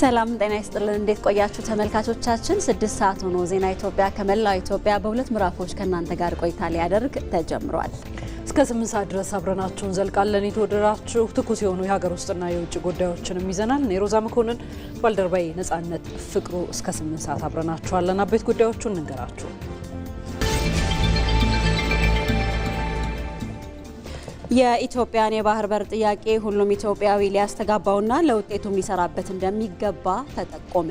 ሰላም ጤና ይስጥልን እንዴት ቆያችሁ ተመልካቾቻችን 6 ሰዓት ሆኖ ዜና ኢትዮጵያ ከመላው ኢትዮጵያ በሁለት ምዕራፎች ከናንተ ጋር ቆይታ ሊያደርግ ተጀምሯል። እስከ 8 ሰዓት ድረስ አብረናችሁን ዘልቃለን። የተወደዳችሁ ትኩስ የሆኑ የሀገር ውስጥና የውጭ ጉዳዮችንም ይዘናል። ኔሮዛ መኮንን ባልደረባይ ነጻነት ፍቅሩ እስከ 8 ሰዓት አብረናችኋለን። አበይት ጉዳዮቹን እንገራችሁ። የኢትዮጵያን የባህር በር ጥያቄ ሁሉም ኢትዮጵያዊ ሊያስተጋባውና ለውጤቱም ሊሰራበት እንደሚገባ ተጠቆመ።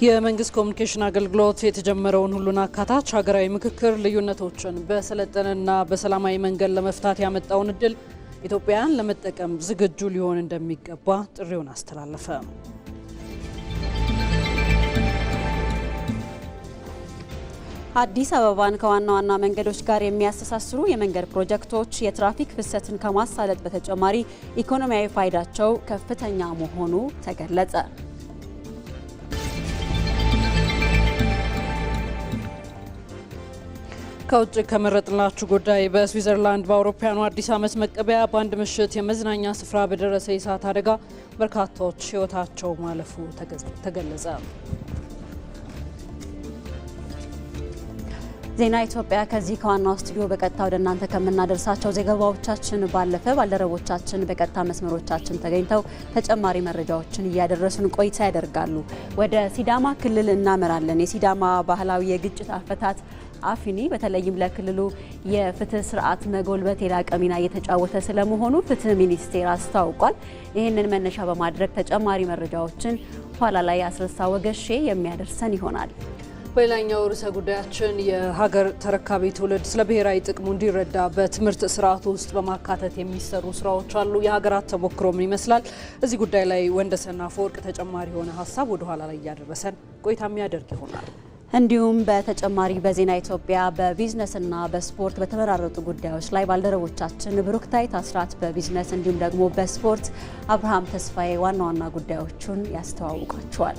የመንግስት ኮሚኒኬሽን አገልግሎት የተጀመረውን ሁሉን አካታች ሀገራዊ ምክክር ልዩነቶችን በሰለጠነና በሰላማዊ መንገድ ለመፍታት ያመጣውን እድል ኢትዮጵያን ለመጠቀም ዝግጁ ሊሆን እንደሚገባ ጥሪውን አስተላለፈ። አዲስ አበባን ከዋና ዋና መንገዶች ጋር የሚያስተሳስሩ የመንገድ ፕሮጀክቶች የትራፊክ ፍሰትን ከማሳለጥ በተጨማሪ ኢኮኖሚያዊ ፋይዳቸው ከፍተኛ መሆኑ ተገለጸ። ከውጭ ከመረጥናችሁ ጉዳይ በስዊዘርላንድ በአውሮፓውያኑ አዲስ ዓመት መቀበያ በአንድ ምሽት የመዝናኛ ስፍራ በደረሰ የእሳት አደጋ በርካታዎች ሕይወታቸው ማለፉ ተገለጸ። ዜና ኢትዮጵያ ከዚህ ከዋናው ስቱዲዮ በቀጥታ ወደ እናንተ ከምናደርሳቸው ዘገባዎቻችን ባለፈ ባልደረቦቻችን በቀጥታ መስመሮቻችን ተገኝተው ተጨማሪ መረጃዎችን እያደረሱን ቆይታ ያደርጋሉ። ወደ ሲዳማ ክልል እናመራለን። የሲዳማ ባህላዊ የግጭት አፈታት አፍኒ በተለይም ለክልሉ የፍትህ ስርዓት መጎልበት የላቀ ሚና እየተጫወተ ስለመሆኑ ፍትህ ሚኒስቴር አስታውቋል። ይህንን መነሻ በማድረግ ተጨማሪ መረጃዎችን ኋላ ላይ አስረሳ ወገሼ የሚያደርሰን ይሆናል። በሌላኛው ርዕሰ ጉዳያችን የሀገር ተረካቢ ትውልድ ስለ ብሔራዊ ጥቅሙ እንዲረዳ በትምህርት ስርዓቱ ውስጥ በማካተት የሚሰሩ ስራዎች አሉ። የሀገራት ተሞክሮ ምን ይመስላል? እዚህ ጉዳይ ላይ ወንደሰን አፈወርቅ ተጨማሪ የሆነ ሀሳብ ወደ ኋላ ላይ እያደረሰን ቆይታ የሚያደርግ ይሆናል። እንዲሁም በተጨማሪ በዜና ኢትዮጵያ በቢዝነስና በስፖርት በተመራረጡ ጉዳዮች ላይ ባልደረቦቻችን ብሩክታይት አስራት በቢዝነስ እንዲሁም ደግሞ በስፖርት አብርሃም ተስፋዬ ዋና ዋና ጉዳዮቹን ያስተዋውቃቸዋል።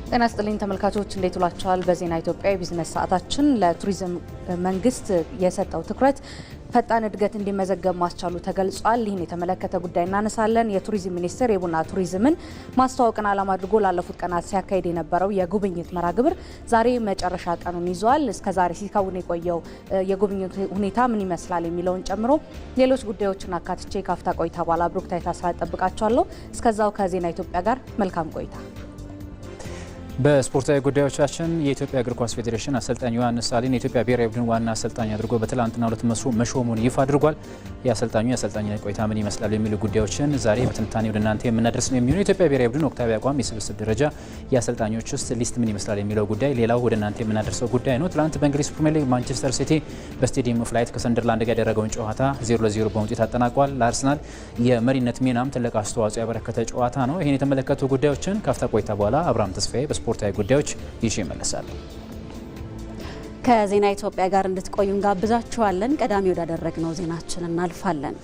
ጤና ይስጥልኝ ተመልካቾች እንዴት ውላችኋል? በዜና ኢትዮጵያ የቢዝነስ ሰዓታችን ለቱሪዝም መንግስት የሰጠው ትኩረት ፈጣን እድገት እንዲመዘገብ ማስቻሉ ተገልጿል። ይህን የተመለከተ ጉዳይ እናነሳለን። የቱሪዝም ሚኒስቴር የቡና ቱሪዝምን ማስተዋወቅን ዓላማ አድርጎ ላለፉት ቀናት ሲያካሂድ የነበረው የጉብኝት መርሃ ግብር ዛሬ መጨረሻ ቀኑን ይዟል። እስከዛሬ ሲካውን የቆየው የጉብኝት ሁኔታ ምን ይመስላል የሚለውን ጨምሮ ሌሎች ጉዳዮችን አካትቼ ካፍታ ቆይታ በኋላ ብሩክታይት አስራት ጠብቃችኋለሁ። እስከዛው ከዜና ኢትዮጵያ ጋር መልካም ቆይታ። በስፖርታዊ ጉዳዮቻችን የኢትዮጵያ እግር ኳስ ፌዴሬሽን አሰልጣኝ ዮሐንስ ሳሊን የኢትዮጵያ ብሔራዊ ቡድን ዋና አሰልጣኝ አድርጎ በትላንትናው ዕለት መሾሙን ይፋ አድርጓል። የአሰልጣኝነት ቆይታ ምን ይመስላል የሚሉ ጉዳዮችን ዛሬ በትንታኔ ወደ እናንተ የምናደርስ ነው የሚሆነው። የኢትዮጵያ ብሔራዊ ቡድን ወቅታዊ አቋም፣ የስብስብ ደረጃ፣ የአሰልጣኞች ውስጥ ሊስት ምን ይመስላል የሚለው ጉዳይ ሌላው ወደ እናንተ የምናደርሰው ጉዳይ ነው። ትላንት በእንግሊዝ ፕሪሚየር ሊግ ማንቸስተር ሲቲ በስቴዲየም ኦፍ ላይት ከሰንደርላንድ ጋር ያደረገውን ጨዋታ 0-0 በውጤት አጠናቋል። ለአርሰናል የመሪነት ሚናም ትልቅ አስተዋጽኦ ያበረከተ ጨዋታ ነው። ይህን የተመለከቱ ጉዳዮችን ካፍታ ቆይታ በኋላ አብርሃም ተስፋዬ በስፖርታዊ ጉዳዮች ይዤ እመለሳለሁ። ከዜና ኢትዮጵያ ጋር እንድትቆዩ እንጋብዛችኋለን። ቀዳሚ ወዳደረግነው ዜናችን እናልፋለን።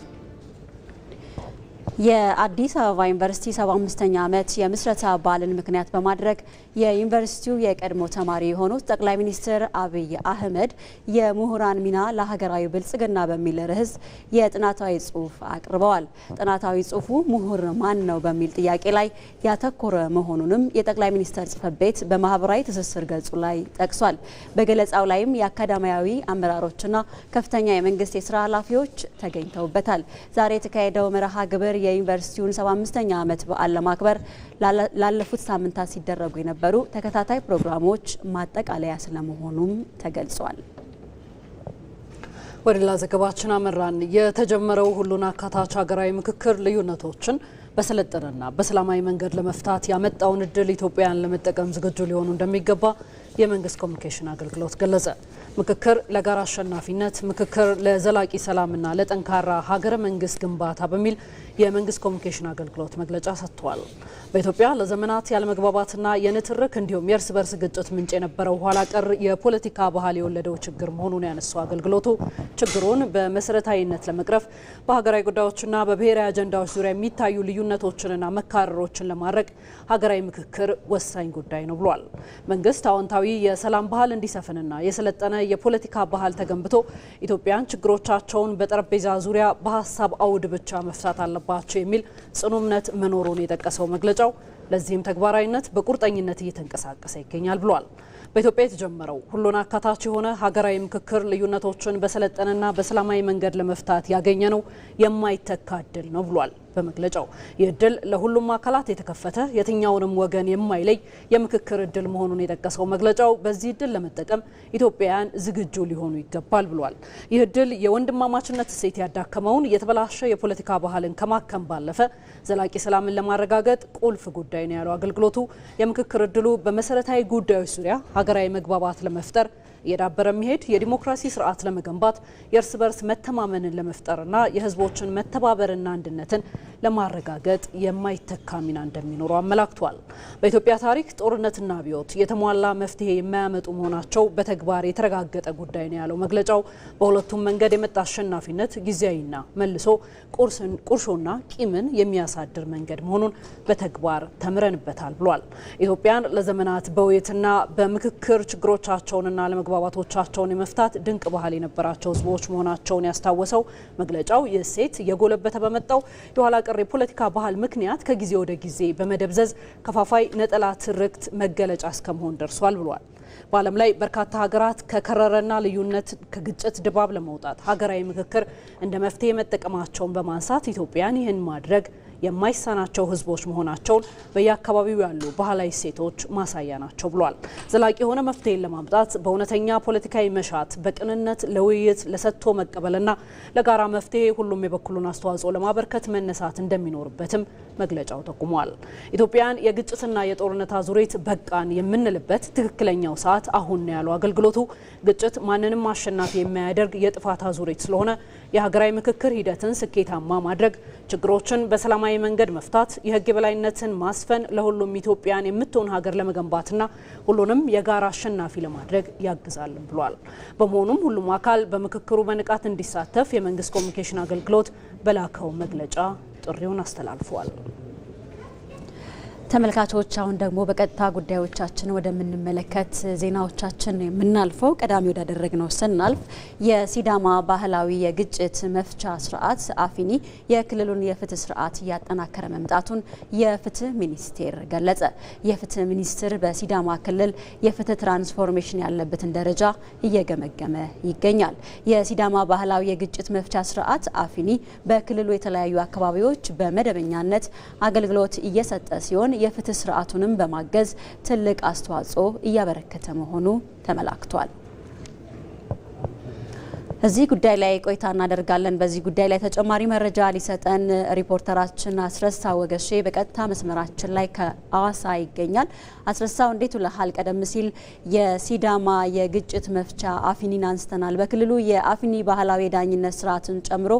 የአዲስ አበባ ዩኒቨርሲቲ 75ኛ ዓመት የምስረታ በዓልን ምክንያት በማድረግ የዩኒቨርሲቲው የቀድሞ ተማሪ የሆኑት ጠቅላይ ሚኒስትር አብይ አህመድ የምሁራን ሚና ለሀገራዊ ብልጽግና በሚል ርዕስ የጥናታዊ ጽሑፍ አቅርበዋል። ጥናታዊ ጽሑፉ ምሁር ማን ነው በሚል ጥያቄ ላይ ያተኮረ መሆኑንም የጠቅላይ ሚኒስትር ጽሕፈት ቤት በማህበራዊ ትስስር ገጹ ላይ ጠቅሷል። በገለጻው ላይም የአካዳሚያዊ አመራሮችና ከፍተኛ የመንግስት የስራ ኃላፊዎች ተገኝተውበታል። ዛሬ የተካሄደው መርሃ ግብር የዩኒቨርሲቲውን 75ኛ ዓመት በዓል ለማክበር ላለፉት ሳምንታት ሲደረጉ የነበሩ ተከታታይ ፕሮግራሞች ማጠቃለያ ስለመሆኑም ተገልጿል። ወደ ሌላ ዘገባችን አመራን። የተጀመረው ሁሉን አካታች ሀገራዊ ምክክር ልዩነቶችን በሰለጠነና በሰላማዊ መንገድ ለመፍታት ያመጣውን እድል ኢትዮጵያን ለመጠቀም ዝግጁ ሊሆኑ እንደሚገባ የመንግስት ኮሚኒኬሽን አገልግሎት ገለጸ። ምክክር ለጋራ አሸናፊነት፣ ምክክር ለዘላቂ ሰላምና ለጠንካራ ሀገረ መንግስት ግንባታ በሚል የመንግስት ኮሚኒኬሽን አገልግሎት መግለጫ ሰጥቷል። በኢትዮጵያ ለዘመናት ያለመግባባትና የንትርክ እንዲሁም የእርስ በርስ ግጭት ምንጭ የነበረው ኋላ ቀር የፖለቲካ ባህል የወለደው ችግር መሆኑን ያነሳው አገልግሎቱ ችግሩን በመሰረታዊነት ለመቅረፍ በሀገራዊ ጉዳዮችና በብሔራዊ አጀንዳዎች ዙሪያ የሚታዩ ልዩነቶችንና መካረሮችን ለማድረግ ሀገራዊ ምክክር ወሳኝ ጉዳይ ነው ብሏል። መንግስት አዎንታዊ የሰላም ባህል እንዲሰፍንና የሰለጠነ የፖለቲካ ባህል ተገንብቶ ኢትዮጵያን ችግሮቻቸውን በጠረጴዛ ዙሪያ በሀሳብ አውድ ብቻ መፍታት አለባቸው የሚል ጽኑ እምነት መኖሩን የጠቀሰው መግለጫው ለዚህም ተግባራዊነት በቁርጠኝነት እየተንቀሳቀሰ ይገኛል ብሏል። በኢትዮጵያ የተጀመረው ሁሉን አካታች የሆነ ሀገራዊ ምክክር ልዩነቶችን በሰለጠነና በሰላማዊ መንገድ ለመፍታት ያገኘ ነው የማይተካ እድል ነው ብሏል። በመግለጫው ይህ እድል ለሁሉም አካላት የተከፈተ የትኛውንም ወገን የማይለይ የምክክር እድል መሆኑን የጠቀሰው መግለጫው በዚህ እድል ለመጠቀም ኢትዮጵያውያን ዝግጁ ሊሆኑ ይገባል ብሏል። ይህ እድል የወንድማማችነት እሴት ያዳከመውን የተበላሸ የፖለቲካ ባህልን ከማከም ባለፈ ዘላቂ ሰላምን ለማረጋገጥ ቁልፍ ጉዳይ ነው ያለው አገልግሎቱ የምክክር እድሉ በመሰረታዊ ጉዳዮች ዙሪያ ሀገራዊ መግባባት ለመፍጠር እየዳበረ የሚሄድ የዲሞክራሲ ስርዓት ለመገንባት የእርስ በርስ መተማመንን ለመፍጠርና የህዝቦችን መተባበርና አንድነትን ለማረጋገጥ የማይተካ ሚና እንደሚኖረው አመላክቷል። በኢትዮጵያ ታሪክ ጦርነትና አብዮት የተሟላ መፍትሄ የማያመጡ መሆናቸው በተግባር የተረጋገጠ ጉዳይ ነው ያለው መግለጫው በሁለቱም መንገድ የመጣ አሸናፊነት ጊዜያዊና መልሶ ቁርሾና ቂምን የሚያሳድር መንገድ መሆኑን በተግባር ተምረንበታል ብሏል። ኢትዮጵያን ለዘመናት በውይይትና በምክክር ችግሮቻቸውንና ለመግባባቶቻቸውን የመፍታት ድንቅ ባህል የነበራቸው ህዝቦች መሆናቸውን ያስታወሰው መግለጫው የሴት የጎለበተ በመጣው የኋላ ቀር የፖለቲካ ባህል ምክንያት ከጊዜ ወደ ጊዜ በመደብዘዝ ከፋፋይ ነጠላ ትርክት መገለጫ እስከመሆን ደርሷል ብሏል። በዓለም ላይ በርካታ ሀገራት ከከረረና ልዩነት ከግጭት ድባብ ለመውጣት ሀገራዊ ምክክር እንደ መፍትሄ መጠቀማቸውን በማንሳት ኢትዮጵያን ይህን ማድረግ የማይሳናቸው ህዝቦች መሆናቸውን በየአካባቢው ያሉ ባህላዊ ሴቶች ማሳያ ናቸው ብሏል። ዘላቂ የሆነ መፍትሄን ለማምጣት በእውነተኛ ፖለቲካዊ መሻት በቅንነት ለውይይት ለሰጥቶ መቀበልና ለጋራ መፍትሄ ሁሉም የበኩሉን አስተዋጽኦ ለማበርከት መነሳት እንደሚኖርበትም መግለጫው ጠቁሟል። ኢትዮጵያን የግጭትና የጦርነት አዙሪት በቃን የምንልበት ትክክለኛው ሰዓት አሁን ነው ያለው አገልግሎቱ ግጭት ማንንም አሸናፊ የማያደርግ የጥፋት አዙሪት ስለሆነ የሀገራዊ ምክክር ሂደትን ስኬታማ ማድረግ ችግሮችን በሰላማዊ መንገድ መፍታት የህግ የበላይነትን ማስፈን ለሁሉም ኢትዮጵያን የምትሆን ሀገር ለመገንባትና ሁሉንም የጋራ አሸናፊ ለማድረግ ያግዛል ብሏል። በመሆኑም ሁሉም አካል በምክክሩ በንቃት እንዲሳተፍ የመንግስት ኮሚኒኬሽን አገልግሎት በላከው መግለጫ ጥሪውን አስተላልፏል። ተመልካቾች አሁን ደግሞ በቀጥታ ጉዳዮቻችን ወደምንመለከት ዜናዎቻችን የምናልፈው ቀዳሚ ወዳደረግነው ስናልፍ የሲዳማ ባህላዊ የግጭት መፍቻ ስርዓት አፊኒ የክልሉን የፍትህ ስርዓት እያጠናከረ መምጣቱን የፍትህ ሚኒስቴር ገለጸ። የፍትህ ሚኒስቴር በሲዳማ ክልል የፍትህ ትራንስፎርሜሽን ያለበትን ደረጃ እየገመገመ ይገኛል። የሲዳማ ባህላዊ የግጭት መፍቻ ስርዓት አፊኒ በክልሉ የተለያዩ አካባቢዎች በመደበኛነት አገልግሎት እየሰጠ ሲሆን የፍትህ ስርዓቱንም በማገዝ ትልቅ አስተዋጽኦ እያበረከተ መሆኑ ተመላክቷል። እዚህ ጉዳይ ላይ ቆይታ እናደርጋለን። በዚህ ጉዳይ ላይ ተጨማሪ መረጃ ሊሰጠን ሪፖርተራችን አስረሳ ወገሼ በቀጥታ መስመራችን ላይ ከአዋሳ ይገኛል። አስረሳው እንዴት ውለሃል? ቀደም ሲል የሲዳማ የግጭት መፍቻ አፊኒን አንስተናል። በክልሉ የአፊኒ ባህላዊ የዳኝነት ስርዓትን ጨምሮ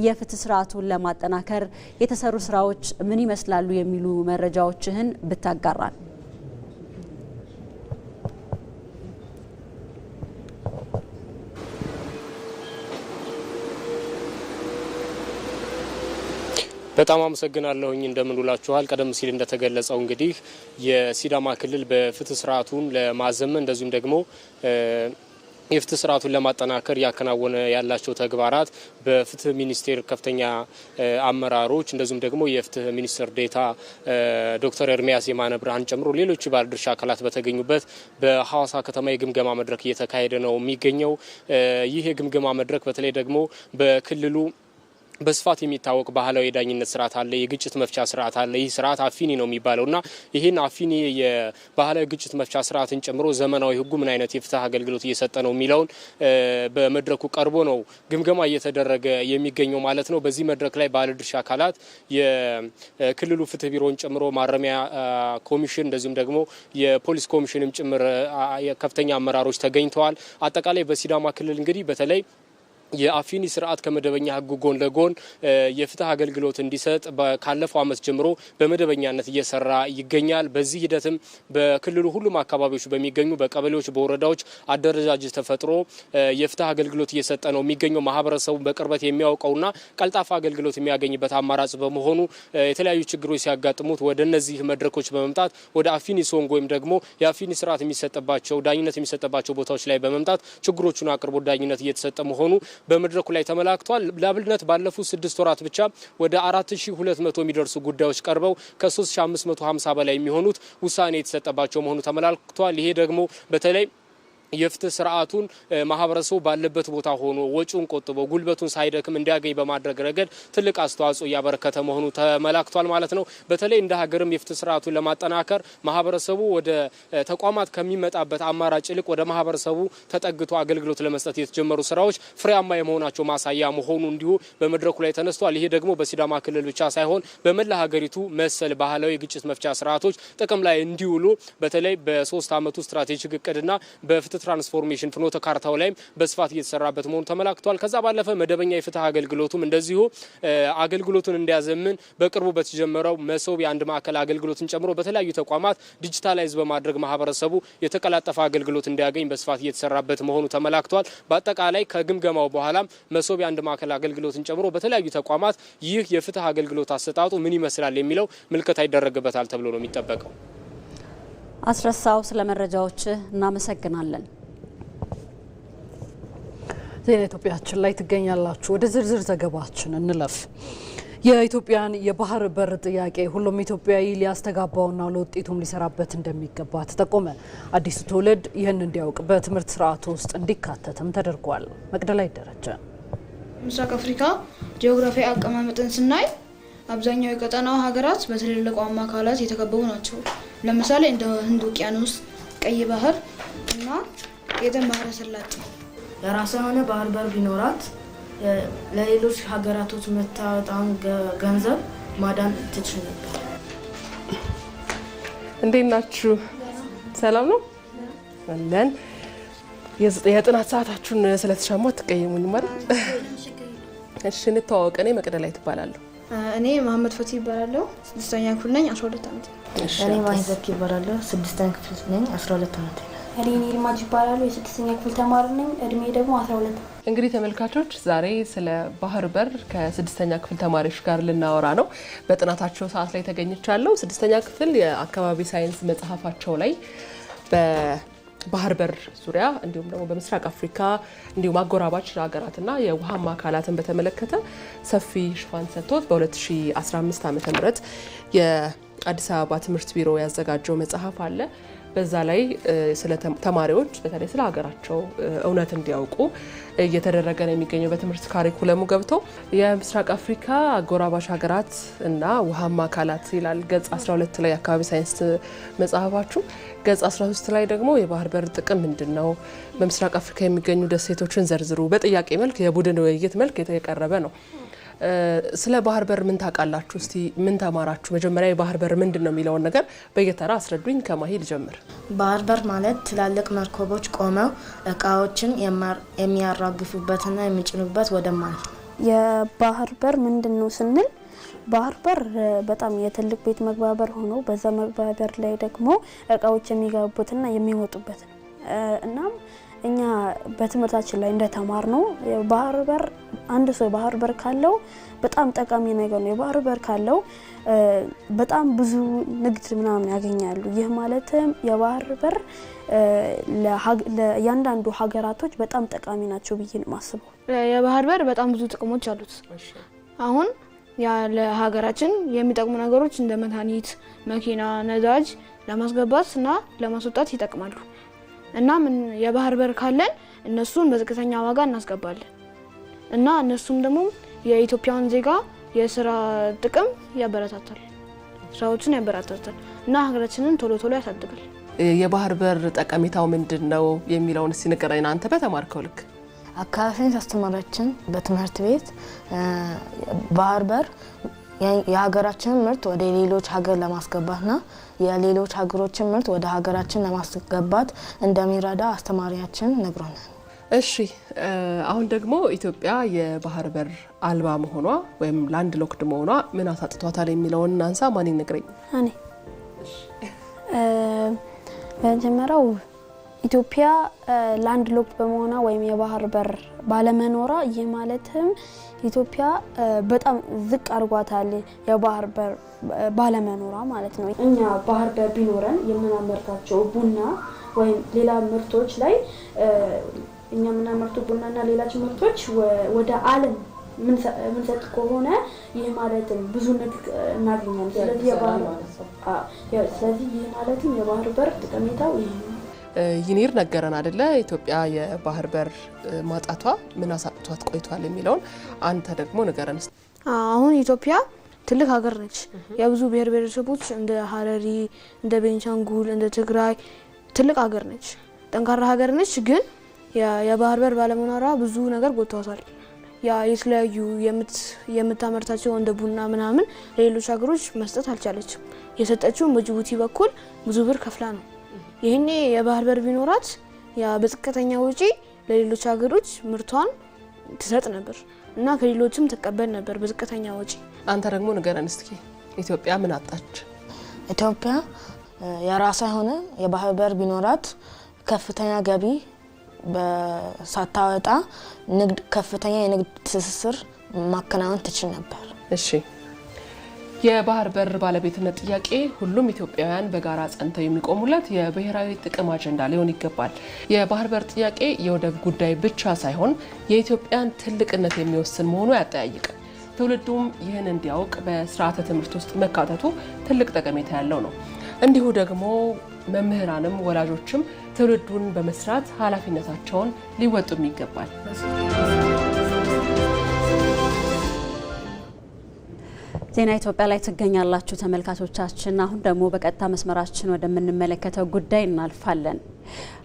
የፍትህ ስርዓቱን ለማጠናከር የተሰሩ ስራዎች ምን ይመስላሉ የሚሉ መረጃዎችህን ብታጋራን። በጣም አመሰግናለሁኝ። እንደምን ውላችኋል? ቀደም ሲል እንደተገለጸው እንግዲህ የሲዳማ ክልል በፍትህ ስርዓቱን ለማዘመን እንደዚሁም ደግሞ የፍትህ ስርዓቱን ለማጠናከር ያከናወነ ያላቸው ተግባራት በፍትህ ሚኒስቴር ከፍተኛ አመራሮች እንደዚሁም ደግሞ የፍትህ ሚኒስትር ዴኤታ ዶክተር ኤርሚያስ የማነ ብርሃን ጨምሮ ሌሎች ባለድርሻ አካላት በተገኙበት በሐዋሳ ከተማ የግምገማ መድረክ እየተካሄደ ነው የሚገኘው። ይህ የግምገማ መድረክ በተለይ ደግሞ በክልሉ በስፋት የሚታወቅ ባህላዊ የዳኝነት ስርዓት አለ፣ የግጭት መፍቻ ስርዓት አለ። ይህ ስርዓት አፊኒ ነው የሚባለውና ይህን አፊኒ የባህላዊ ግጭት መፍቻ ስርዓትን ጨምሮ ዘመናዊ ህጉ ምን አይነት የፍትህ አገልግሎት እየሰጠ ነው የሚለውን በመድረኩ ቀርቦ ነው ግምገማ እየተደረገ የሚገኘው ማለት ነው። በዚህ መድረክ ላይ ባለድርሻ አካላት የክልሉ ፍትህ ቢሮን ጨምሮ ማረሚያ ኮሚሽን እንደዚሁም ደግሞ የፖሊስ ኮሚሽንም ጭምር ከፍተኛ አመራሮች ተገኝተዋል። አጠቃላይ በሲዳማ ክልል እንግዲህ በተለይ የአፊኒ ስርዓት ከመደበኛ ህጉ ጎን ለጎን የፍትህ አገልግሎት እንዲሰጥ ካለፈው ዓመት ጀምሮ በመደበኛነት እየሰራ ይገኛል። በዚህ ሂደትም በክልሉ ሁሉም አካባቢዎች በሚገኙ በቀበሌዎች በወረዳዎች አደረጃጀት ተፈጥሮ የፍትህ አገልግሎት እየሰጠ ነው የሚገኘው። ማህበረሰቡ በቅርበት የሚያውቀውና ቀልጣፋ አገልግሎት የሚያገኝበት አማራጭ በመሆኑ የተለያዩ ችግሮች ሲያጋጥሙት ወደ እነዚህ መድረኮች በመምጣት ወደ አፊኒ ሶንግ ወይም ደግሞ የአፊኒ ስርዓት የሚሰጥባቸው ዳኝነት የሚሰጥባቸው ቦታዎች ላይ በመምጣት ችግሮቹን አቅርቦ ዳኝነት እየተሰጠ መሆኑ በመድረኩ ላይ ተመላክቷል። ለአብነት ባለፉት 6 ወራት ብቻ ወደ 4200 የሚደርሱ ጉዳዮች ቀርበው ከ3550 በላይ የሚሆኑት ውሳኔ የተሰጠባቸው መሆኑ ተመላክቷል። ይሄ ደግሞ በተለይ የፍትህ ስርዓቱን ማህበረሰቡ ባለበት ቦታ ሆኖ ወጪውን ቆጥቦ ጉልበቱን ሳይደክም እንዲያገኝ በማድረግ ረገድ ትልቅ አስተዋጽኦ እያበረከተ መሆኑ ተመላክቷል ማለት ነው። በተለይ እንደ ሀገርም የፍትህ ስርዓቱን ለማጠናከር ማህበረሰቡ ወደ ተቋማት ከሚመጣበት አማራጭ ይልቅ ወደ ማህበረሰቡ ተጠግቶ አገልግሎት ለመስጠት የተጀመሩ ስራዎች ፍሬያማ የመሆናቸው ማሳያ መሆኑ እንዲሁ በመድረኩ ላይ ተነስቷል። ይሄ ደግሞ በሲዳማ ክልል ብቻ ሳይሆን በመላ ሀገሪቱ መሰል ባህላዊ የግጭት መፍቻ ስርዓቶች ጥቅም ላይ እንዲውሉ በተለይ በ3 ዓመቱ ስትራቴጂክ እቅድና በፍትህ ትራንስፎርሜሽን ፍኖተ ካርታው ላይም በስፋት እየተሰራበት መሆኑ ተመላክቷል። ከዛ ባለፈ መደበኛ የፍትህ አገልግሎቱም እንደዚሁ አገልግሎቱን እንዲያዘምን በቅርቡ በተጀመረው መሶብ የአንድ ማዕከል አገልግሎትን ጨምሮ በተለያዩ ተቋማት ዲጂታላይዝ በማድረግ ማህበረሰቡ የተቀላጠፈ አገልግሎት እንዲያገኝ በስፋት እየተሰራበት መሆኑ ተመላክቷል። በአጠቃላይ ከግምገማው በኋላም መሶብ የአንድ ማዕከል አገልግሎትን ጨምሮ በተለያዩ ተቋማት ይህ የፍትህ አገልግሎት አሰጣጡ ምን ይመስላል የሚለው ምልከታ ይደረግበታል ተብሎ ነው የሚጠበቀው። አስረሳው ስለ መረጃዎች እናመሰግናለን። ዜና ኢትዮጵያችን ላይ ትገኛላችሁ። ወደ ዝርዝር ዘገባችን እንለፍ። የኢትዮጵያን የባህር በር ጥያቄ ሁሉም ኢትዮጵያዊ ሊያስተጋባውና ለውጤቱም ሊሰራበት እንደሚገባ ተጠቆመ። አዲሱ ትውልድ ይህን እንዲያውቅ በትምህርት ስርዓቱ ውስጥ እንዲካተትም ተደርጓል። መቅደላይ ደረጀ። ምስራቅ አፍሪካ ጂኦግራፊያዊ አቀማመጥን ስናይ አብዛኛው የቀጠናው ሀገራት በትልልቅ ዋማ አካላት የተከበቡ ናቸው። ለምሳሌ እንደ ህንድ ውቅያኖስ፣ ቀይ ባህር እና የኤደን ባህረ ሰላጤ። የራሷ የሆነ ባህር በር ቢኖራት ለሌሎች ሀገራቶች መታወጣን ገንዘብ ማዳን ትችል ነበር። እንዴት ናችሁ? ሰላም ነው አለን። የጥናት ሰዓታችሁን ስለተሻማ ትቀየሙኝ ማለት እሺ። እንተዋወቅ። እኔ መቅደላይ ትባላለሁ። እኔ መሐመድ ፈቲ ይባላለሁ። 6ኛ ክፍል ነኝ። 12 ዓመት። እኔ ማይዘክ ይባላለሁ። 6ኛ ክፍል ነኝ። 12 ዓመት። እኔ ኒልማጅ ይባላለሁ። የ6ኛ ክፍል ተማሪ ነኝ። እድሜ ደግሞ 12። እንግዲህ ተመልካቾች ዛሬ ስለ ባህር በር ከ6ኛ ክፍል ተማሪዎች ጋር ልናወራ ነው። በጥናታቸው ሰዓት ላይ ተገኝቻለሁ። 6ኛ ክፍል የአካባቢ ሳይንስ መጽሐፋቸው ላይ ባህር በር ዙሪያ እንዲሁም ደግሞ በምስራቅ አፍሪካ እንዲሁም አጎራባች ሀገራትና የውሃማ አካላትን በተመለከተ ሰፊ ሽፋን ሰጥቶት በ2015 ዓ.ም የአዲስ አበባ ትምህርት ቢሮ ያዘጋጀው መጽሐፍ አለ። በዛ ላይ ስለ ተማሪዎች በተለይ ስለ ሀገራቸው እውነት እንዲያውቁ እየተደረገ ነው የሚገኘው። በትምህርት ካሪኩለሙ ገብቶ የምስራቅ አፍሪካ አጎራባች ሀገራት እና ውሃማ አካላት ይላል ገጽ 12 ላይ አካባቢ ሳይንስ መጽሐፋችሁ። ገጽ 13 ላይ ደግሞ የባህር በር ጥቅም ምንድነው፣ በምስራቅ አፍሪካ የሚገኙ ደሴቶችን ዘርዝሩ፣ በጥያቄ መልክ የቡድን ውይይት መልክ የተቀረበ ነው። ስለ ባህር በር ምን ታውቃላችሁ? እስቲ ምን ተማራችሁ? መጀመሪያ የባህር በር ምንድነው የሚለውን ነገር በየተራ አስረዱኝ። ከማሂ ልጀምር። ባህር በር ማለት ትላልቅ መርከቦች ቆመው እቃዎችን የሚያራግፉበትና የሚጭኑበት ወደብ ማለት ነው። የባህር በር ምንድነው ስንል ባህር በር በጣም የትልቅ ቤት መግቢያ በር ሆኖ በዛ መግቢያ በር ላይ ደግሞ እቃዎች የሚገቡበትና የሚወጡበት እናም እኛ በትምህርታችን ላይ እንደተማር ነው ባህር በር አንድ ሰው ባህር በር ካለው በጣም ጠቃሚ ነገር ነው። የባህር በር ካለው በጣም ብዙ ንግድ ምናምን ያገኛሉ። ይህ ማለትም የባህር በር ለእያንዳንዱ ሀገራቶች በጣም ጠቃሚ ናቸው ብዬ ነው የማስበው። የባህር በር በጣም ብዙ ጥቅሞች አሉት። አሁን ለሀገራችን የሚጠቅሙ ነገሮች እንደ መድኃኒት፣ መኪና፣ ነዳጅ ለማስገባትና ለማስወጣት ይጠቅማሉ። እና የባህር በር ካለን እነሱን በዝቅተኛ ዋጋ እናስገባለን እና እነሱም ደግሞ የኢትዮጵያን ዜጋ የስራ ጥቅም ያበረታታል፣ ስራዎችን ያበረታታል እና ሀገራችንን ቶሎ ቶሎ ያሳድጋል። የባህር በር ጠቀሜታው ምንድነው የሚለውን እስቲ ንገረኝ አንተ በተማርከው ልክ። አካባቢን አስተማሪያችን በትምህርት ቤት ባህር በር የሀገራችንን ምርት ወደ ሌሎች ሀገር ለማስገባትና የሌሎች ሀገሮችን ምርት ወደ ሀገራችን ለማስገባት እንደሚረዳ አስተማሪያችን ነግሮናል። እሺ አሁን ደግሞ ኢትዮጵያ የባህር በር አልባ መሆኗ ወይም ላንድ ሎክድ መሆኗ ምን አሳጥቷታል የሚለውን እናንሳ። ማን ይነግረኝ? እኔ በመጀመሪያው ኢትዮጵያ ላንድ ሎክድ በመሆኗ ወይም የባህር በር ባለመኖሯ ይህ ማለትም ኢትዮጵያ በጣም ዝቅ አድርጓታል የባህር በር ባለመኖሯ ማለት ነው። እኛ ባህር በር ቢኖረን የምናመርታቸው ቡና ወይም ሌላ ምርቶች ላይ እኛ ምናመርቱ ቡናና ሌሎች ምርቶች ወደ ዓለም ምን ሰጥ ከሆነ ይህ ማለትም ብዙ ንግድ እናገኛለን። ስለዚህ ይህ ማለትም የባህር በር ጠቀሜታው ይህ ነው። ይኒር ነገረን አይደለ? ኢትዮጵያ የባህር በር ማጣቷ ምን አሳጥቷት ቆይቷል የሚለውን አንተ ደግሞ ንገረን። አሁን ኢትዮጵያ ትልቅ ሀገር ነች። የብዙ ብሔር ብሔረሰቦች እንደ ሀረሪ፣ እንደ ቤንሻንጉል፣ እንደ ትግራይ ትልቅ ሀገር ነች። ጠንካራ ሀገር ነች። ግን የባህር በር ባለመኖሯ ብዙ ነገር ጎድቷታል። የተለያዩ የምታመርታቸው እንደ ቡና ምናምን ለሌሎች ሀገሮች መስጠት አልቻለችም። የሰጠችው በጅቡቲ በኩል ብዙ ብር ከፍላ ነው። ይህኔ የባህር በር ቢኖራት በዝቅተኛ ወጪ ለሌሎች ሀገሮች ምርቷን ትሰጥ ነበር እና ከሌሎችም ትቀበል ነበር በዝቅተኛ ወጪ። አንተ ደግሞ ንገረን እስኪ ኢትዮጵያ ምን አጣች? ኢትዮጵያ የራሷ የሆነ የባህር በር ቢኖራት ከፍተኛ ገቢ ሳታወጣ ከፍተኛ የንግድ ትስስር ማከናወን ትችል ነበር። እሺ የባህር በር ባለቤትነት ጥያቄ ሁሉም ኢትዮጵያውያን በጋራ ጸንተው የሚቆሙለት የብሔራዊ ጥቅም አጀንዳ ሊሆን ይገባል። የባህር በር ጥያቄ የወደብ ጉዳይ ብቻ ሳይሆን የኢትዮጵያን ትልቅነት የሚወስን መሆኑ ያጠያይቃል። ትውልዱም ይህን እንዲያውቅ በስርዓተ ትምህርት ውስጥ መካተቱ ትልቅ ጠቀሜታ ያለው ነው። እንዲሁ ደግሞ መምህራንም ወላጆችም ትውልዱን በመስራት ኃላፊነታቸውን ሊወጡም ይገባል። ዜና ኢትዮጵያ ላይ ትገኛላችሁ ተመልካቾቻችን። አሁን ደግሞ በቀጥታ መስመራችን ወደምንመለከተው ጉዳይ እናልፋለን።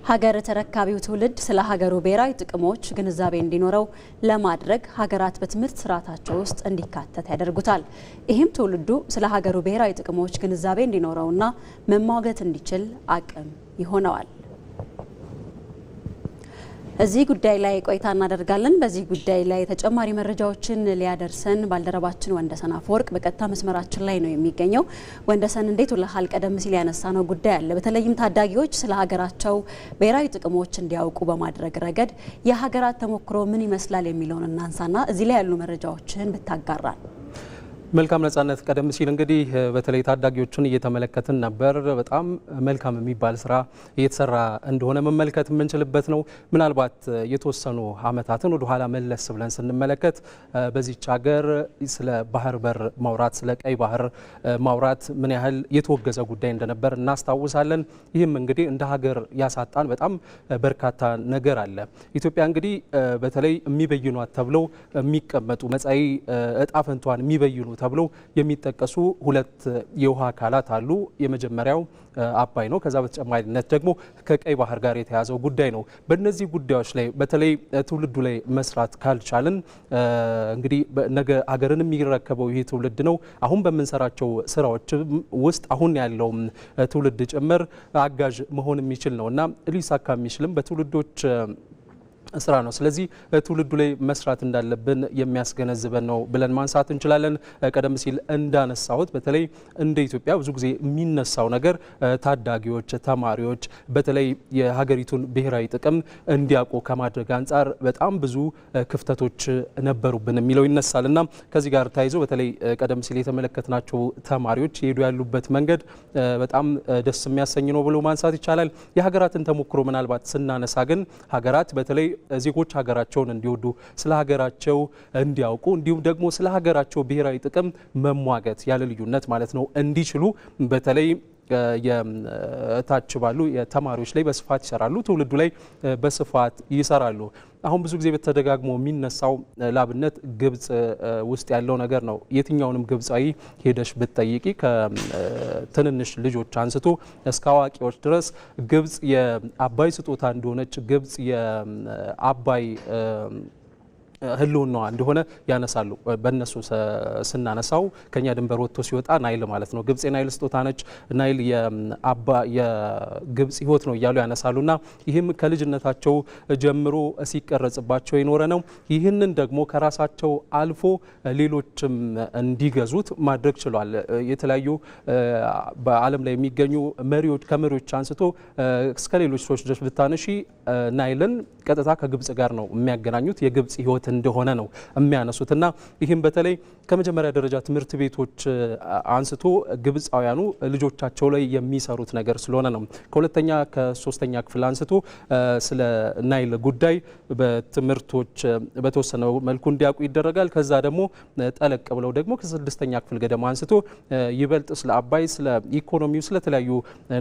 ሀገር ተረካቢው ትውልድ ስለ ሀገሩ ብሔራዊ ጥቅሞች ግንዛቤ እንዲኖረው ለማድረግ ሀገራት በትምህርት ስርዓታቸው ውስጥ እንዲካተት ያደርጉታል። ይህም ትውልዱ ስለ ሀገሩ ብሔራዊ ጥቅሞች ግንዛቤ እንዲኖረውና መሟገት እንዲችል አቅም ይሆነዋል። እዚህ ጉዳይ ላይ ቆይታ እናደርጋለን። በዚህ ጉዳይ ላይ ተጨማሪ መረጃዎችን ሊያደርሰን ባልደረባችን ወንደሰን አፈወርቅ በቀጥታ መስመራችን ላይ ነው የሚገኘው። ወንደሰን እንዴት ውለሃል? ቀደም ሲል ያነሳነው ጉዳይ አለ። በተለይም ታዳጊዎች ስለ ሀገራቸው ብሔራዊ ጥቅሞች እንዲያውቁ በማድረግ ረገድ የሀገራት ተሞክሮ ምን ይመስላል የሚለውን እናንሳና እዚህ ላይ ያሉ መረጃዎችን ብታጋራን። መልካም ነጻነት፣ ቀደም ሲል እንግዲህ በተለይ ታዳጊዎችን እየተመለከትን ነበር። በጣም መልካም የሚባል ስራ እየተሰራ እንደሆነ መመልከት የምንችልበት ነው። ምናልባት የተወሰኑ ዓመታትን ወደ ኋላ መለስ ብለን ስንመለከት በዚች ሀገር ስለ ባህር በር ማውራት፣ ስለ ቀይ ባህር ማውራት ምን ያህል የተወገዘ ጉዳይ እንደነበር እናስታውሳለን። ይህም እንግዲህ እንደ ሀገር ያሳጣን በጣም በርካታ ነገር አለ። ኢትዮጵያ እንግዲህ በተለይ የሚበይኗት ተብለው የሚቀመጡ መጻኢ እጣ ፈንታዋን የሚበይኑ ተብለው የሚጠቀሱ ሁለት የውሃ አካላት አሉ። የመጀመሪያው አባይ ነው። ከዛ በተጨማሪነት ደግሞ ከቀይ ባህር ጋር የተያዘው ጉዳይ ነው። በእነዚህ ጉዳዮች ላይ በተለይ ትውልዱ ላይ መስራት ካልቻልን እንግዲህ ነገ ሀገርን የሚረከበው ይህ ትውልድ ነው። አሁን በምንሰራቸው ስራዎች ውስጥ አሁን ያለው ትውልድ ጭምር አጋዥ መሆን የሚችል ነው እና ሊሳካ የሚችልም በትውልዶች ስራ ነው። ስለዚህ ትውልዱ ላይ መስራት እንዳለብን የሚያስገነዝበን ነው ብለን ማንሳት እንችላለን። ቀደም ሲል እንዳነሳሁት በተለይ እንደ ኢትዮጵያ ብዙ ጊዜ የሚነሳው ነገር ታዳጊዎች፣ ተማሪዎች በተለይ የሀገሪቱን ብሔራዊ ጥቅም እንዲያውቁ ከማድረግ አንጻር በጣም ብዙ ክፍተቶች ነበሩብን የሚለው ይነሳል እና ከዚህ ጋር ተያይዞ በተለይ ቀደም ሲል የተመለከትናቸው ተማሪዎች የሄዱ ያሉበት መንገድ በጣም ደስ የሚያሰኝ ነው ብሎ ማንሳት ይቻላል። የሀገራትን ተሞክሮ ምናልባት ስናነሳ ግን ሀገራት በተለይ ዜጎች ሀገራቸውን እንዲወዱ ስለ ሀገራቸው እንዲያውቁ እንዲሁም ደግሞ ስለ ሀገራቸው ብሔራዊ ጥቅም መሟገት ያለ ልዩነት ማለት ነው እንዲችሉ በተለይ የታች ባሉ የተማሪዎች ላይ በስፋት ይሰራሉ። ትውልዱ ላይ በስፋት ይሰራሉ። አሁን ብዙ ጊዜ በተደጋግሞ የሚነሳው ላብነት ግብጽ ውስጥ ያለው ነገር ነው። የትኛውንም ግብጻዊ ሄደሽ ብትጠይቂ ከትንንሽ ልጆች አንስቶ እስከ አዋቂዎች ድረስ ግብጽ የአባይ ስጦታ እንደሆነች፣ ግብጽ የአባይ ህልውናዋ እንደሆነ ያነሳሉ። በእነሱ ስናነሳው ከኛ ድንበር ወጥቶ ሲወጣ ናይል ማለት ነው። ግብጽ የናይል ስጦታ ነች፣ ናይል የግብጽ ህይወት ነው እያሉ ያነሳሉና ይህም ከልጅነታቸው ጀምሮ ሲቀረጽባቸው የኖረ ነው። ይህንን ደግሞ ከራሳቸው አልፎ ሌሎችም እንዲገዙት ማድረግ ችሏል። የተለያዩ በዓለም ላይ የሚገኙ መሪዎች ከመሪዎች አንስቶ እስከ ሌሎች ሰዎች ድረስ ብታነሺ ናይልን ቀጥታ ከግብጽ ጋር ነው የሚያገናኙት። የግብጽ ህይወት እንደሆነ ነው የሚያነሱትና ይህም በተለይ ከመጀመሪያ ደረጃ ትምህርት ቤቶች አንስቶ ግብጻውያኑ ልጆቻቸው ላይ የሚሰሩት ነገር ስለሆነ ነው። ከሁለተኛ ከሶስተኛ ክፍል አንስቶ ስለ ናይል ጉዳይ በትምህርቶች በተወሰነ መልኩ እንዲያውቁ ይደረጋል። ከዛ ደግሞ ጠለቅ ብለው ደግሞ ከስድስተኛ ክፍል ገደማ አንስቶ ይበልጥ ስለ አባይ፣ ስለ ኢኮኖሚው፣ ስለተለያዩ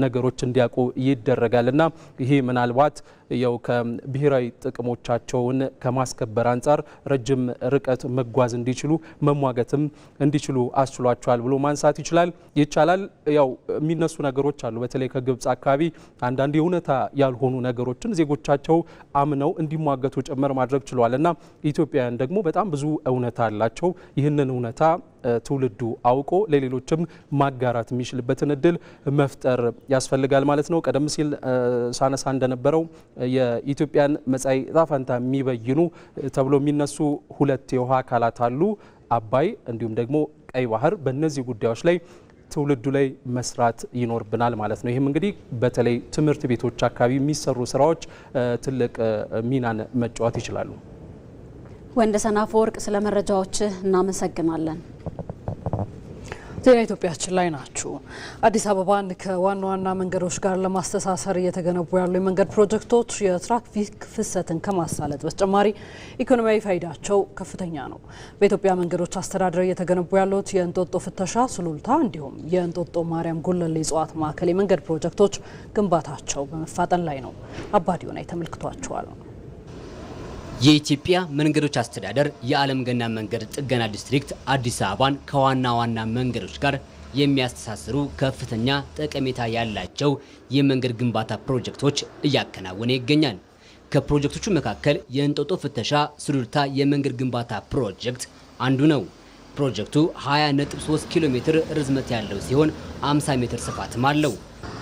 ነገሮች እንዲያውቁ ይደረጋልና ይሄ ምናልባት ያው ከብሔራዊ ጥቅሞቻቸውን ከማስከበር አንጻር ረጅም ርቀት መጓዝ እንዲችሉ መሟገትም እንዲችሉ አስችሏቸዋል ብሎ ማንሳት ይቻላል። ያው የሚነሱ ነገሮች አሉ። በተለይ ከግብጽ አካባቢ አንዳንድ የእውነታ ያልሆኑ ነገሮችን ዜጎቻቸው አምነው እንዲሟገቱ ጭምር ማድረግ ችሏል እና ኢትዮጵያውያን ደግሞ በጣም ብዙ እውነታ አላቸው። ይህንን እውነታ ትውልዱ አውቆ ለሌሎችም ማጋራት የሚችልበትን እድል መፍጠር ያስፈልጋል ማለት ነው። ቀደም ሲል ሳነሳ እንደነበረው የኢትዮጵያን መጻኢ ዕጣ ፈንታ የሚበይኑ ተብሎ የሚነሱ ሁለት የውሃ አካላት አሉ፣ አባይ እንዲሁም ደግሞ ቀይ ባህር። በእነዚህ ጉዳዮች ላይ ትውልዱ ላይ መስራት ይኖርብናል ማለት ነው። ይህም እንግዲህ በተለይ ትምህርት ቤቶች አካባቢ የሚሰሩ ስራዎች ትልቅ ሚናን መጫወት ይችላሉ። ወንደሰን አፈወርቅ ስለ መረጃዎች እናመሰግናለን። ዜና ኢትዮጵያችን ላይ ናችሁ። አዲስ አበባን ከዋና ዋና መንገዶች ጋር ለማስተሳሰር እየተገነቡ ያሉ የመንገድ ፕሮጀክቶች የትራፊክ ፍሰትን ከማሳለጥ በተጨማሪ ኢኮኖሚያዊ ፋይዳቸው ከፍተኛ ነው። በኢትዮጵያ መንገዶች አስተዳደር እየተገነቡ ያሉት የእንጦጦ ፍተሻ፣ ሱሉልታ እንዲሁም የእንጦጦ ማርያም ጉለሌ እጽዋት ማዕከል የመንገድ ፕሮጀክቶች ግንባታቸው በመፋጠን ላይ ነው። አባዲዮና ተመልክቷቸዋል። የኢትዮጵያ መንገዶች አስተዳደር የዓለም ገና መንገድ ጥገና ዲስትሪክት አዲስ አበባን ከዋና ዋና መንገዶች ጋር የሚያስተሳስሩ ከፍተኛ ጠቀሜታ ያላቸው የመንገድ ግንባታ ፕሮጀክቶች እያከናወነ ይገኛል። ከፕሮጀክቶቹ መካከል የእንጦጦ ፍተሻ ሱሉልታ የመንገድ ግንባታ ፕሮጀክት አንዱ ነው። ፕሮጀክቱ 20.3 ኪሎ ሜትር ርዝመት ያለው ሲሆን 50 ሜትር ስፋትም አለው።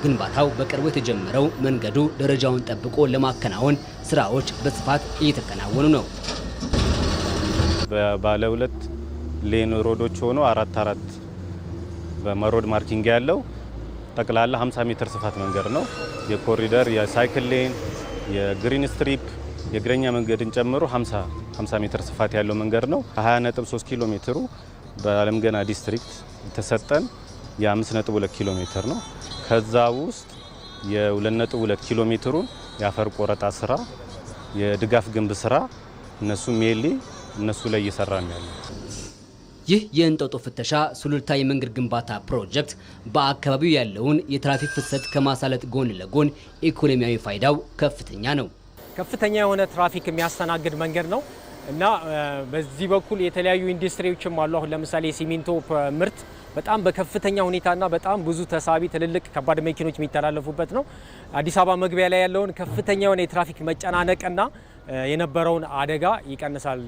ግንባታው በቅርቡ የተጀመረው መንገዱ ደረጃውን ጠብቆ ለማከናወን ስራዎች በስፋት እየተከናወኑ ነው። ባለ ሁለት ሌን ሮዶች ሆኖ አራት በመሮድ ማርኪንግ ያለው ጠቅላላ 50 ሜትር ስፋት መንገድ ነው። የኮሪደር የሳይክል ሌን የግሪን ስትሪፕ የእግረኛ መንገድን ጨምሮ 50 ሜትር ስፋት ያለው መንገድ ነው። 20.3 ኪሎ ሜትሩ በዓለም ገና ዲስትሪክት የተሰጠን የ5.2 ኪሎ ሜትር ነው። ከዛ ውስጥ የ2.2 ኪሎ ሜትሩን የአፈር ቆረጣ ስራ፣ የድጋፍ ግንብ ስራ እነሱ ላይ እየሰራ ነው ያለው። ይህ የእንጦጦ ፍተሻ ሱሉልታ የመንገድ ግንባታ ፕሮጀክት በአካባቢው ያለውን የትራፊክ ፍሰት ከማሳለጥ ጎን ለጎን ኢኮኖሚያዊ ፋይዳው ከፍተኛ ነው። ከፍተኛ የሆነ ትራፊክ የሚያስተናግድ መንገድ ነው እና በዚህ በኩል የተለያዩ ኢንዱስትሪዎችም አሉ። አሁን ለምሳሌ የሲሚንቶ ምርት በጣም በከፍተኛ ሁኔታና በጣም ብዙ ተሳቢ ትልልቅ ከባድ መኪኖች የሚተላለፉበት ነው። አዲስ አበባ መግቢያ ላይ ያለውን ከፍተኛ የሆነ የትራፊክ መጨናነቅና የነበረውን አደጋ ይቀንሳል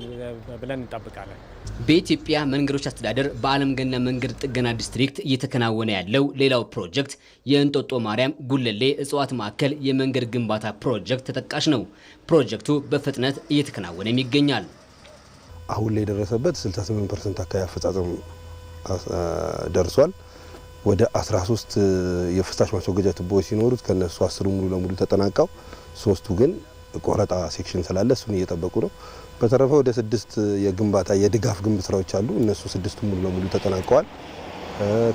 ብለን እንጠብቃለን። በኢትዮጵያ መንገዶች አስተዳደር በዓለም ገና መንገድ ጥገና ዲስትሪክት እየተከናወነ ያለው ሌላው ፕሮጀክት የእንጦጦ ማርያም ጉለሌ እጽዋት ማዕከል የመንገድ ግንባታ ፕሮጀክት ተጠቃሽ ነው። ፕሮጀክቱ በፍጥነት እየተከናወነ ይገኛል። አሁን ላይ የደረሰበት 68% አካባቢ አፈጻጸም ደርሷል። ወደ 13 የፍሳሽ ማስወገጃ ቱቦዎች ሲኖሩት ከነሱ 10 ሙሉ ለሙሉ ተጠናቀው 3ቱ ግን ቆረጣ ሴክሽን ስላለ እሱን እየጠበቁ ነው። በተረፈ ወደ 6 የግንባታ የድጋፍ ግንብ ስራዎች አሉ። እነሱ 6ቱ ሙሉ ለሙሉ ተጠናቀዋል።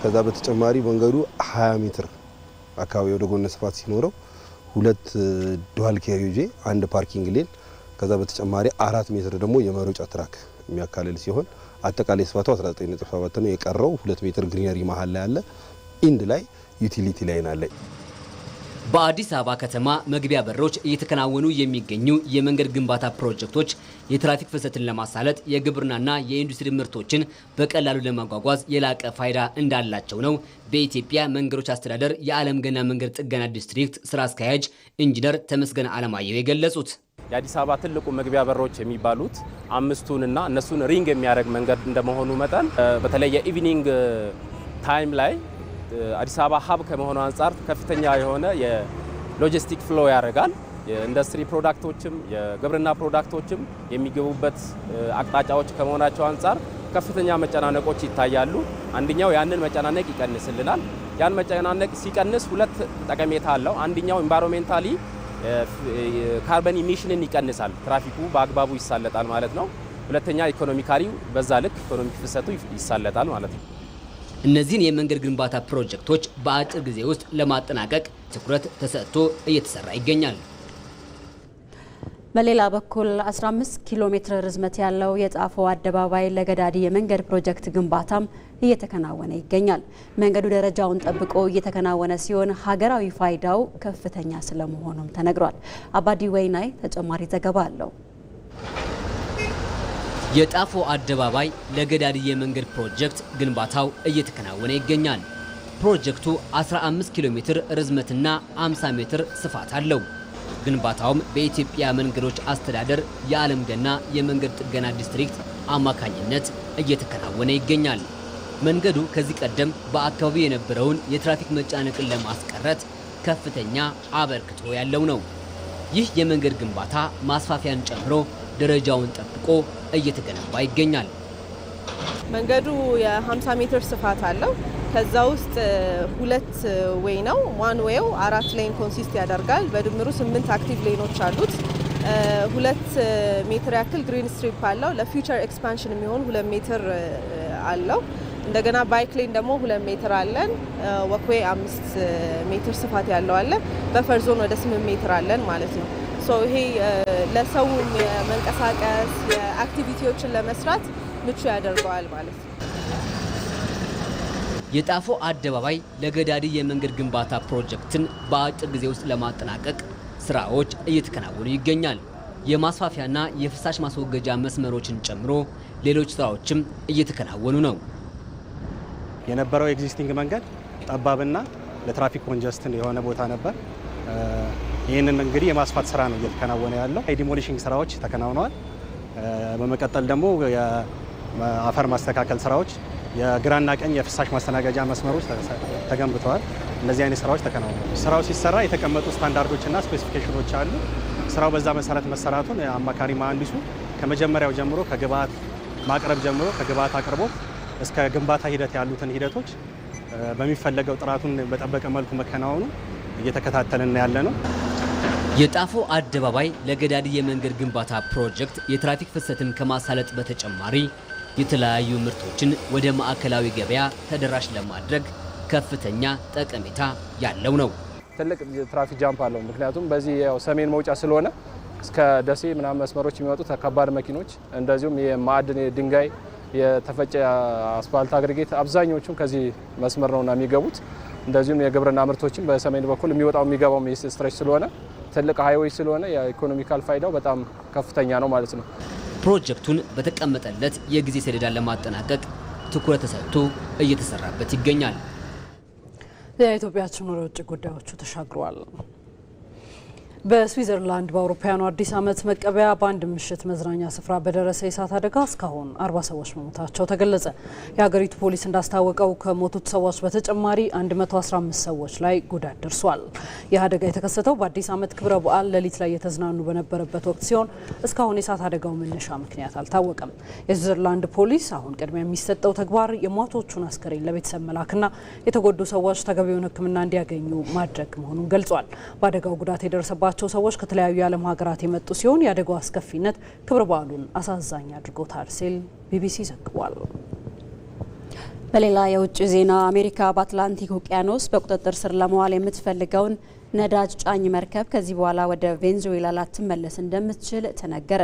ከዛ በተጨማሪ መንገዱ 20 ሜትር አካባቢ ወደ ጎን ስፋት ሲኖረው 2 ዱዋል ኬሪዮጄ፣ 1 ፓርኪንግ ሌን፣ ከዛ በተጨማሪ 4 ሜትር ደግሞ የመሮጫ ትራክ የሚያካልል ሲሆን አጠቃላይ ስፋቱ 19.7 ነው። የቀረው 2 ሜትር ግሪነሪ መሀል ላይ አለ። ኢንድ ላይ ዩቲሊቲ ላይን አለ። በአዲስ አበባ ከተማ መግቢያ በሮች እየተከናወኑ የሚገኙ የመንገድ ግንባታ ፕሮጀክቶች የትራፊክ ፍሰትን ለማሳለጥ የግብርናና የኢንዱስትሪ ምርቶችን በቀላሉ ለማጓጓዝ የላቀ ፋይዳ እንዳላቸው ነው በኢትዮጵያ መንገዶች አስተዳደር የዓለም ገና መንገድ ጥገና ዲስትሪክት ስራ አስኪያጅ ኢንጂነር ተመስገን አለማየሁ የገለጹት። የአዲስ አበባ ትልቁ መግቢያ በሮች የሚባሉት አምስቱንና እነሱን ሪንግ የሚያደርግ መንገድ እንደመሆኑ መጠን በተለይ የኢቪኒንግ ታይም ላይ አዲስ አበባ ሀብ ከመሆኑ አንጻር ከፍተኛ የሆነ የሎጂስቲክ ፍሎ ያደርጋል። የኢንዱስትሪ ፕሮዳክቶችም የግብርና ፕሮዳክቶችም የሚገቡበት አቅጣጫዎች ከመሆናቸው አንጻር ከፍተኛ መጨናነቆች ይታያሉ። አንደኛው ያንን መጨናነቅ ይቀንስልናል። ያን መጨናነቅ ሲቀንስ ሁለት ጠቀሜታ አለው። አንደኛው ኢንቫይሮንሜንታሊ ካርበን ኢሚሽንን ይቀንሳል፣ ትራፊኩ በአግባቡ ይሳለጣል ማለት ነው። ሁለተኛ ኢኮኖሚካሊ በዛ ልክ ኢኮኖሚክ ፍሰቱ ይሳለጣል ማለት ነው። እነዚህን የመንገድ ግንባታ ፕሮጀክቶች በአጭር ጊዜ ውስጥ ለማጠናቀቅ ትኩረት ተሰጥቶ እየተሰራ ይገኛል። በሌላ በኩል 15 ኪሎ ሜትር ርዝመት ያለው የጣፎ አደባባይ ለገዳዲ የመንገድ ፕሮጀክት ግንባታም እየተከናወነ ይገኛል። መንገዱ ደረጃውን ጠብቆ እየተከናወነ ሲሆን ሀገራዊ ፋይዳው ከፍተኛ ስለመሆኑም ተነግሯል። አባዲ ወይናይ ተጨማሪ ዘገባ አለው። የጣፎ አደባባይ ለገዳዲ የመንገድ ፕሮጀክት ግንባታው እየተከናወነ ይገኛል። ፕሮጀክቱ 15 ኪሎ ሜትር ርዝመትና 50 ሜትር ስፋት አለው። ግንባታውም በኢትዮጵያ መንገዶች አስተዳደር የዓለም ገና የመንገድ ጥገና ዲስትሪክት አማካኝነት እየተከናወነ ይገኛል። መንገዱ ከዚህ ቀደም በአካባቢው የነበረውን የትራፊክ መጨናነቅን ለማስቀረት ከፍተኛ አበርክቶ ያለው ነው። ይህ የመንገድ ግንባታ ማስፋፊያን ጨምሮ ደረጃውን ጠብቆ እየተገነባ ይገኛል። መንገዱ የ50 ሜትር ስፋት አለው። ከዛ ውስጥ ሁለት ዌይ ነው። ዋን ዌው 4 ሌን ኮንሲስት ያደርጋል። በድምሩ 8 አክቲቭ ሌኖች አሉት። 2 ሜትር ያክል ግሪን ስትሪፕ አለው። ለፊውቸር ኤክስፓንሽን የሚሆን 2 ሜትር አለው። እንደገና ባይክ ሌን ደግሞ 2 ሜትር አለን። ወክዌይ 5 ሜትር ስፋት ያለው አለ። በፈር ዞን ወደ 8 ሜትር አለን ማለት ነው። ሶ ይሄ ለሰው የመንቀሳቀስ የአክቲቪቲዎችን ለመስራት ምቹ ያደርገዋል ማለት ነው። የጣፎ አደባባይ ለገዳዲ የመንገድ ግንባታ ፕሮጀክትን በአጭር ጊዜ ውስጥ ለማጠናቀቅ ስራዎች እየተከናወኑ ይገኛል። የማስፋፊያና የፍሳሽ ማስወገጃ መስመሮችን ጨምሮ ሌሎች ስራዎችም እየተከናወኑ ነው። የነበረው ኤግዚስቲንግ መንገድ ጠባብና ለትራፊክ ኮንጀስትን የሆነ ቦታ ነበር። ይህንን እንግዲህ የማስፋት ስራ ነው እየተከናወነ ያለው። የዲሞሊሽንግ ስራዎች ተከናውነዋል። በመቀጠል ደግሞ የአፈር ማስተካከል ስራዎች፣ የግራና ቀኝ የፍሳሽ ማስተናገጃ መስመሮች ተገንብተዋል። እነዚህ አይነት ስራዎች ተከናውነዋል። ስራው ሲሰራ የተቀመጡ ስታንዳርዶችና ስፔሲፊኬሽኖች አሉ። ስራው በዛ መሰረት መሰራቱን አማካሪ መሀንዲሱ ከመጀመሪያው ጀምሮ ከግብአት ማቅረብ ጀምሮ ከግብአት አቅርቦት እስከ ግንባታ ሂደት ያሉትን ሂደቶች በሚፈለገው ጥራቱን በጠበቀ መልኩ መከናወኑ እየተከታተልን ያለ ነው። የጣፎ አደባባይ ለገዳዲ የመንገድ ግንባታ ፕሮጀክት የትራፊክ ፍሰትን ከማሳለጥ በተጨማሪ የተለያዩ ምርቶችን ወደ ማዕከላዊ ገበያ ተደራሽ ለማድረግ ከፍተኛ ጠቀሜታ ያለው ነው። ትልቅ ትራፊክ ጃምፕ አለው። ምክንያቱም በዚህ ያው ሰሜን መውጫ ስለሆነ እስከ ደሴ ምናምን መስመሮች የሚመጡት ከባድ መኪኖች እንደዚሁም የማዕድን ድንጋይ የተፈጨ አስፋልት አግሪጌት አብዛኞቹም ከዚህ መስመር ነውና የሚገቡት። እንደዚሁም የግብርና ምርቶችን በሰሜን በኩል የሚወጣው የሚገባው ስትሬች ስለሆነ ትልቅ ሃይዌይ ስለሆነ የኢኮኖሚካል ፋይዳው በጣም ከፍተኛ ነው ማለት ነው። ፕሮጀክቱን በተቀመጠለት የጊዜ ሰሌዳ ለማጠናቀቅ ትኩረት ተሰጥቶ እየተሰራበት ይገኛል። የኢትዮጵያችን ወደ ውጭ ጉዳዮቹ ተሻግረዋል። በስዊዘርላንድ በአውሮፓውያኑ አዲስ ዓመት መቀበያ በአንድ ምሽት መዝናኛ ስፍራ በደረሰ የእሳት አደጋ እስካሁን 40 ሰዎች መሞታቸው ተገለጸ። የሀገሪቱ ፖሊስ እንዳስታወቀው ከሞቱት ሰዎች በተጨማሪ 115 ሰዎች ላይ ጉዳት ደርሷል። ይህ አደጋ የተከሰተው በአዲስ ዓመት ክብረ በዓል ሌሊት ላይ የተዝናኑ በነበረበት ወቅት ሲሆን እስካሁን የእሳት አደጋው መነሻ ምክንያት አልታወቀም። የስዊዘርላንድ ፖሊስ አሁን ቅድሚያ የሚሰጠው ተግባር የሟቾቹን አስከሬን ለቤተሰብ መላክና የተጎዱ ሰዎች ተገቢውን ሕክምና እንዲያገኙ ማድረግ መሆኑን ገልጿል። በአደጋው ጉዳት የደረሰባቸው ሰዎች ከተለያዩ የዓለም ሀገራት የመጡ ሲሆን የአደጋው አስከፊነት ክብረ በዓሉን አሳዛኝ አድርጎታል ሲል ቢቢሲ ዘግቧል። በሌላ የውጭ ዜና አሜሪካ በአትላንቲክ ውቅያኖስ በቁጥጥር ስር ለመዋል የምትፈልገውን ነዳጅ ጫኝ መርከብ ከዚህ በኋላ ወደ ቬንዙዌላ ላትመለስ እንደምትችል ተነገረ።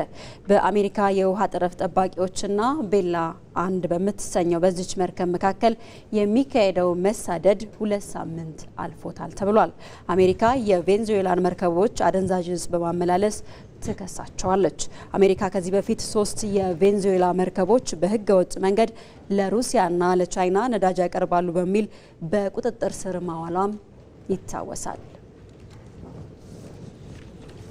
በአሜሪካ የውሃ ጠረፍ ጠባቂዎችና ቤላ አንድ በምትሰኘው በዚች መርከብ መካከል የሚካሄደው መሳደድ 2 ሳምንት አልፎታል ተብሏል። አሜሪካ የቬንዙዌላን መርከቦች አደንዛዥ ዕፅ በማመላለስ ትከሳቸዋለች። አሜሪካ ከዚህ በፊት 3 የቬንዙዌላ መርከቦች በሕገ ወጥ መንገድ ለሩሲያና ለቻይና ነዳጅ ያቀርባሉ በሚል በቁጥጥር ስር ማዋሏም ይታወሳል።